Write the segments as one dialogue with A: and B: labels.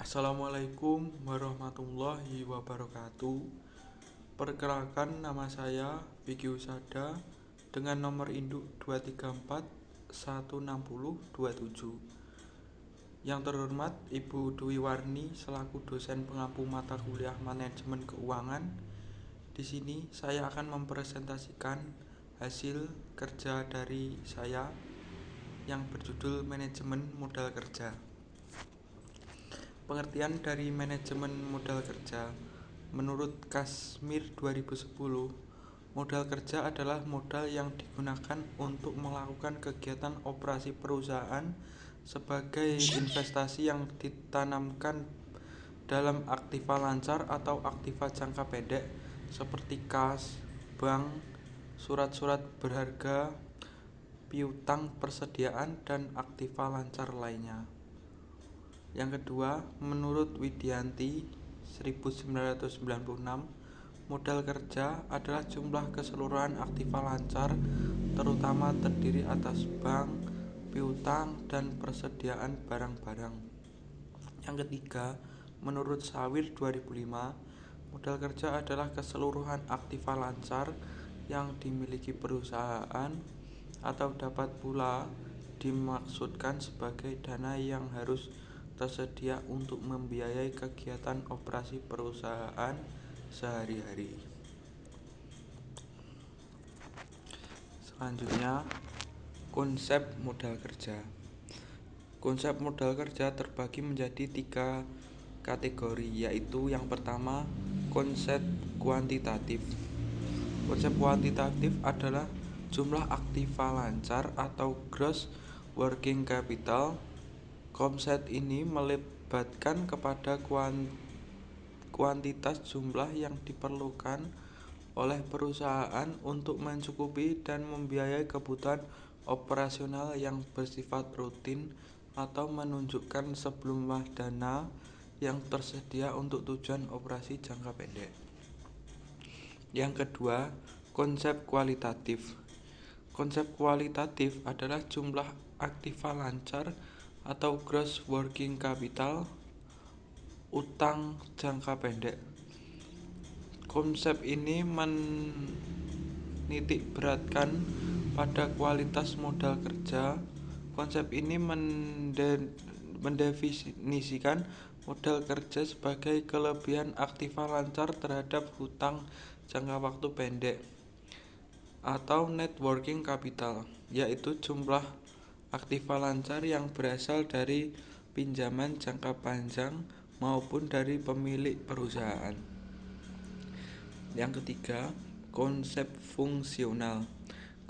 A: Assalamualaikum warahmatullahi wabarakatuh. Perkenalkan, nama saya Vicky Usada dengan nomor induk 234 160 27. Yang terhormat Ibu Dwi Warni selaku dosen pengampu mata kuliah Manajemen Keuangan. Di sini saya akan mempresentasikan hasil kerja dari saya yang berjudul Manajemen Modal Kerja. Pengertian dari manajemen modal kerja. Menurut Kashmir 2010, modal kerja adalah modal yang digunakan untuk melakukan kegiatan operasi perusahaan sebagai investasi yang ditanamkan dalam aktiva lancar atau aktiva jangka pendek seperti kas, bank, surat-surat berharga, piutang persediaan, dan aktiva lancar lainnya. Yang kedua, menurut Widianti 1996, modal kerja adalah jumlah keseluruhan aktiva lancar terutama terdiri atas bank, piutang, dan persediaan barang-barang. Yang ketiga, menurut Sawir 2005, modal kerja adalah keseluruhan aktiva lancar yang dimiliki perusahaan atau dapat pula dimaksudkan sebagai dana yang harus tersedia untuk membiayai kegiatan operasi perusahaan sehari-hari. Selanjutnya, konsep modal kerja. Konsep modal kerja terbagi menjadi 3 kategori, yaitu yang pertama, konsep kuantitatif. Konsep kuantitatif adalah jumlah aktiva lancar atau gross working capital. Konsep ini melibatkan kepada kuantitas jumlah yang diperlukan oleh perusahaan untuk mencukupi dan membiayai kebutuhan operasional yang bersifat rutin atau menunjukkan sejumlah dana yang tersedia untuk tujuan operasi jangka pendek. Yang kedua, konsep kualitatif. Konsep kualitatif adalah jumlah aktiva lancar atau gross working capital, utang jangka pendek. Konsep ini menitikberatkan pada kualitas modal kerja. Konsep ini mendefinisikan modal kerja sebagai kelebihan aktiva lancar terhadap hutang jangka waktu pendek atau net working capital, yaitu jumlah aktiva lancar yang berasal dari pinjaman jangka panjang maupun dari pemilik perusahaan. Yang ketiga, konsep fungsional.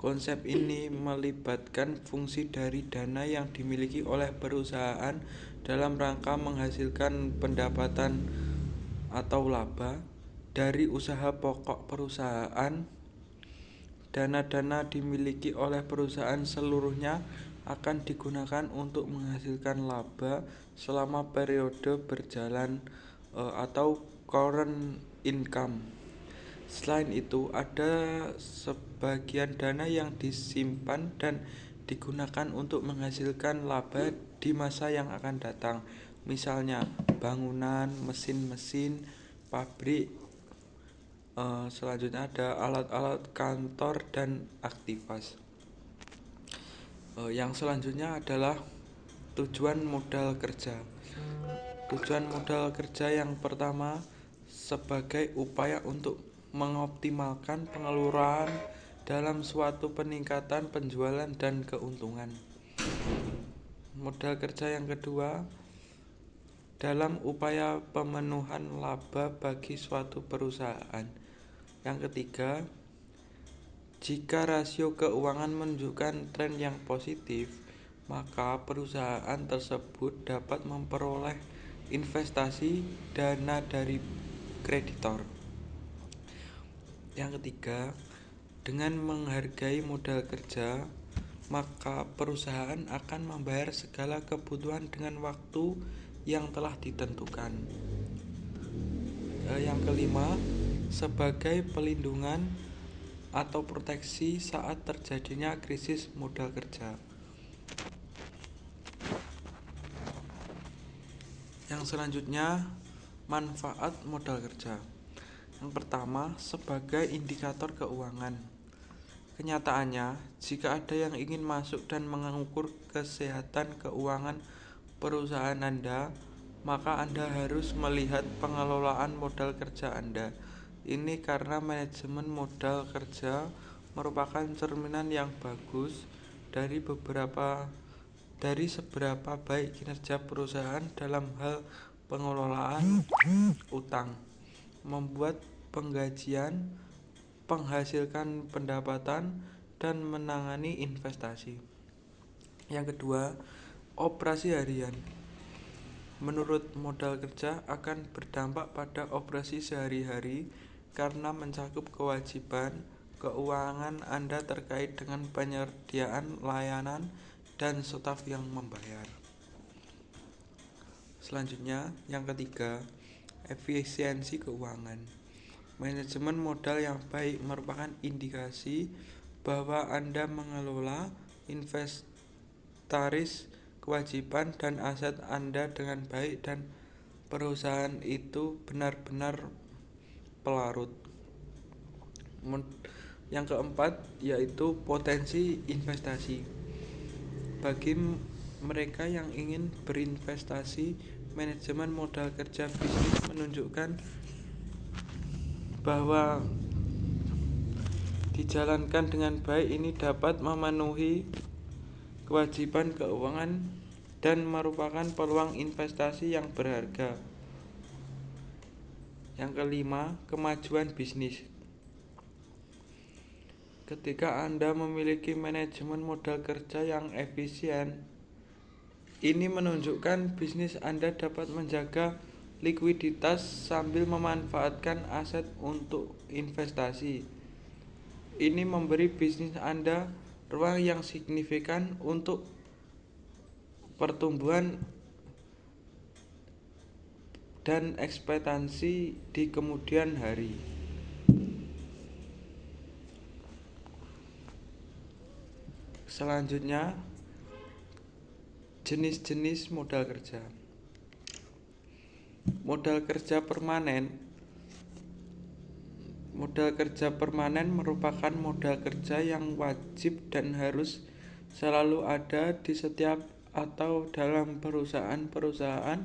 A: Konsep ini melibatkan fungsi dari dana yang dimiliki oleh perusahaan dalam rangka menghasilkan pendapatan atau laba dari usaha pokok perusahaan. Dana-dana dimiliki oleh perusahaan seluruhnya akan digunakan untuk menghasilkan laba selama periode berjalan atau current income. Selain itu, ada sebagian dana yang disimpan dan digunakan untuk menghasilkan laba di masa yang akan datang. Misalnya bangunan, mesin-mesin, pabrik. Selanjutnya ada alat-alat kantor dan aktivas. Yang selanjutnya adalah tujuan modal kerja. Tujuan modal kerja yang pertama sebagai upaya untuk mengoptimalkan pengeluaran dalam suatu peningkatan penjualan dan keuntungan. Modal kerja yang kedua dalam upaya pemenuhan laba bagi suatu perusahaan. Yang ketiga, jika rasio keuangan menunjukkan tren yang positif, maka perusahaan tersebut dapat memperoleh investasi dana dari kreditor. Yang ketiga, dengan menghargai modal kerja, maka perusahaan akan membayar segala kebutuhan dengan waktu yang telah ditentukan. Yang kelima, sebagai pelindungan atau proteksi saat terjadinya krisis modal kerja. Yang selanjutnya, manfaat modal kerja. Yang pertama, sebagai indikator keuangan. Kenyataannya, jika ada yang ingin masuk dan mengukur kesehatan keuangan perusahaan Anda, maka Anda harus melihat pengelolaan modal kerja Anda. Ini karena manajemen modal kerja merupakan cerminan yang bagus dari seberapa baik kinerja perusahaan dalam hal pengelolaan utang, membuat penggajian, menghasilkan pendapatan, dan menangani investasi. Yang kedua, operasi harian. Menurut modal kerja akan berdampak pada operasi sehari-hari karena mencakup kewajiban keuangan Anda terkait dengan penyediaan layanan dan staf yang membayar. Selanjutnya, yang ketiga, efisiensi keuangan. Manajemen modal yang baik merupakan indikasi bahwa Anda mengelola inventaris kewajiban dan aset Anda dengan baik dan perusahaan itu benar-benar pelarut. Yang keempat yaitu potensi investasi. Bagi mereka yang ingin berinvestasi, manajemen modal kerja bisnis menunjukkan bahwa dijalankan dengan baik ini dapat memenuhi kewajiban keuangan dan merupakan peluang investasi yang berharga. Yang kelima, kemajuan bisnis. Ketika Anda memiliki manajemen modal kerja yang efisien, ini menunjukkan bisnis Anda dapat menjaga likuiditas sambil memanfaatkan aset untuk investasi. Ini memberi bisnis Anda ruang yang signifikan untuk pertumbuhan dan ekspektasi di kemudian hari. Selanjutnya, jenis-jenis modal kerja. Modal kerja permanen. Modal kerja permanen merupakan modal kerja yang wajib dan harus selalu ada di setiap atau dalam perusahaan-perusahaan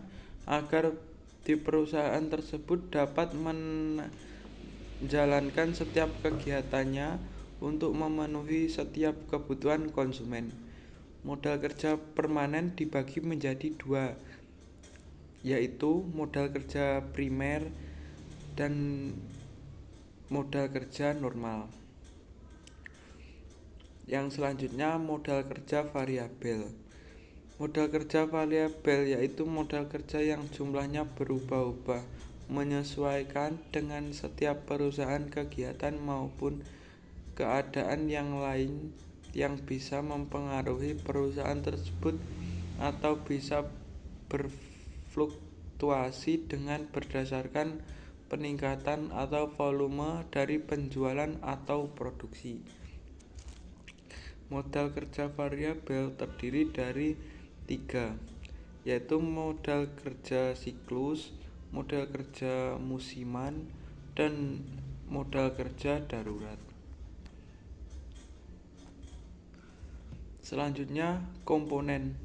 A: agar di perusahaan tersebut dapat menjalankan setiap kegiatannya untuk memenuhi setiap kebutuhan konsumen. Modal kerja permanen dibagi menjadi dua, yaitu modal kerja primer dan modal kerja normal. Yang selanjutnya, modal kerja variabel. Modal kerja variabel yaitu modal kerja yang jumlahnya berubah-ubah, menyesuaikan dengan setiap perusahaan, kegiatan maupun keadaan yang lain yang bisa mempengaruhi perusahaan tersebut atau bisa berfluktuasi dengan berdasarkan peningkatan atau volume dari penjualan atau produksi. Modal kerja variabel terdiri dari 3, yaitu modal kerja siklus, modal kerja musiman, dan modal kerja darurat. Selanjutnya, komponen.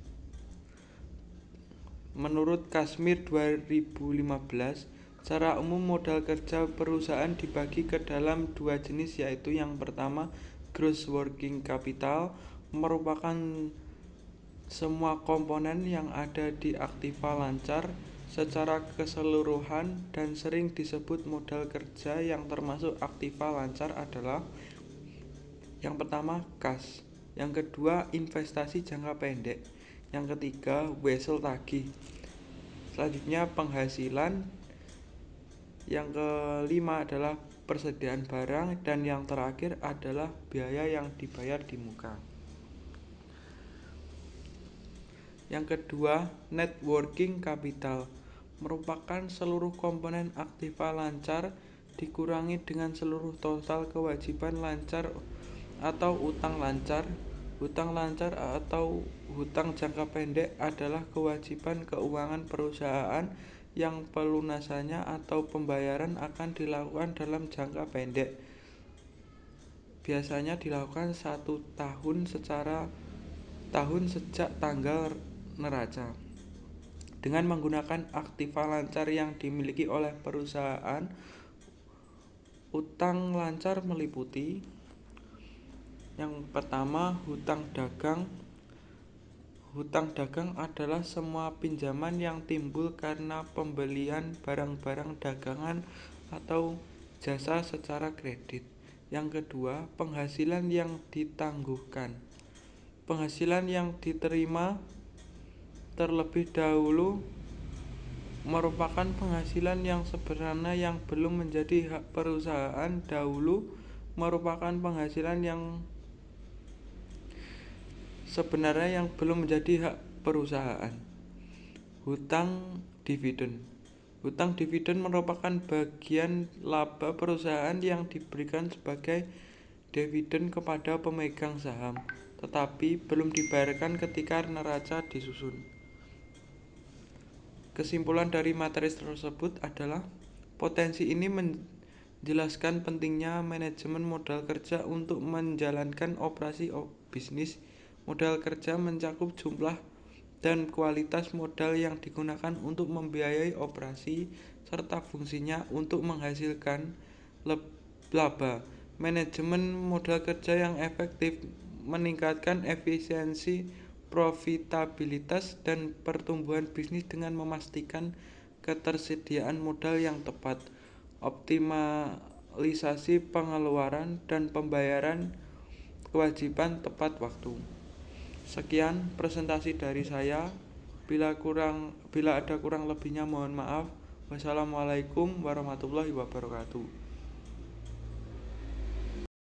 A: Menurut Kashmir 2015, secara umum modal kerja perusahaan dibagi ke dalam dua jenis, yaitu yang pertama, gross working capital, merupakan semua komponen yang ada di aktiva lancar secara keseluruhan dan sering disebut modal kerja. Yang termasuk aktiva lancar adalah yang pertama, kas, yang kedua, investasi jangka pendek, yang ketiga, wesel tagih, selanjutnya penghasilan, yang kelima adalah persediaan barang, dan yang terakhir adalah biaya yang dibayar di muka. Yang kedua, net working capital merupakan seluruh komponen aktiva lancar dikurangi dengan seluruh total kewajiban lancar atau utang lancar. Hutang lancar atau hutang jangka pendek adalah kewajiban keuangan perusahaan yang pelunasannya atau pembayaran akan dilakukan dalam jangka pendek. Biasanya dilakukan 1 tahun sejak tanggal neraca. Dengan menggunakan aktiva lancar yang dimiliki oleh perusahaan, utang lancar meliputi yang pertama, hutang dagang. Hutang dagang adalah semua pinjaman yang timbul karena pembelian barang-barang dagangan atau jasa secara kredit. Yang kedua, penghasilan yang ditangguhkan. Penghasilan yang diterima terlebih dahulu merupakan penghasilan yang sebenarnya yang belum menjadi hak perusahaan dahulu merupakan penghasilan yang sebenarnya yang belum menjadi hak perusahaan. Hutang dividen. Hutang dividen merupakan bagian laba perusahaan yang diberikan sebagai dividen kepada pemegang saham, tetapi belum dibayarkan ketika neraca disusun. Kesimpulan dari materi tersebut adalah potensi ini menjelaskan pentingnya manajemen modal kerja untuk menjalankan operasi bisnis. Modal kerja mencakup jumlah dan kualitas modal yang digunakan untuk membiayai operasi serta fungsinya untuk menghasilkan laba. Manajemen modal kerja yang efektif meningkatkan efisiensi, profitabilitas, dan pertumbuhan bisnis dengan memastikan ketersediaan modal yang tepat, optimalisasi pengeluaran, dan pembayaran kewajiban tepat waktu. Sekian presentasi dari saya. Bila ada kurang lebihnya mohon maaf. Wassalamualaikum warahmatullahi wabarakatuh.